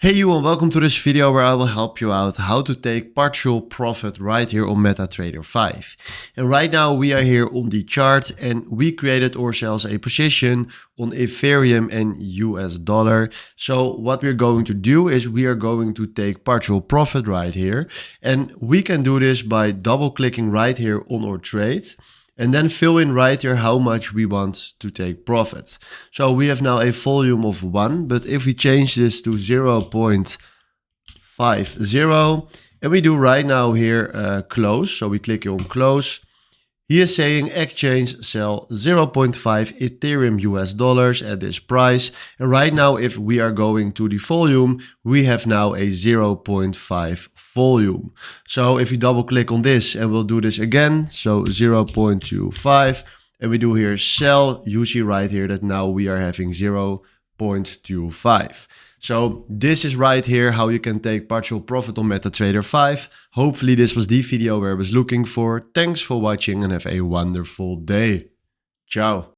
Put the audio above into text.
Hey you and welcome to this video where I will help you out how to take partial profit right here on MetaTrader 5. And right now we are here on the chart and we created ourselves a position on Ethereum and US dollar. So what we're going to do is we are going to take partial profit right here. And we can do this by double clicking right here on our trade. And then fill in right here how much we want to take profit. So we have now a volume of 1, but if we change this to 0.50 and we do right now here close, so we click on close. He is saying exchange sell 0.5 Ethereum US dollars at this price. And right now, if we are going to the volume, we have now a 0.5 volume. So if you double click on this and we'll do this again. So 0.25 and we do here sell, you see right here that now we are having 0.25. So this is right here how you can take partial profit on MetaTrader 5. Hopefully this was the video where I was looking for. Thanks for watching and have a wonderful day. Ciao.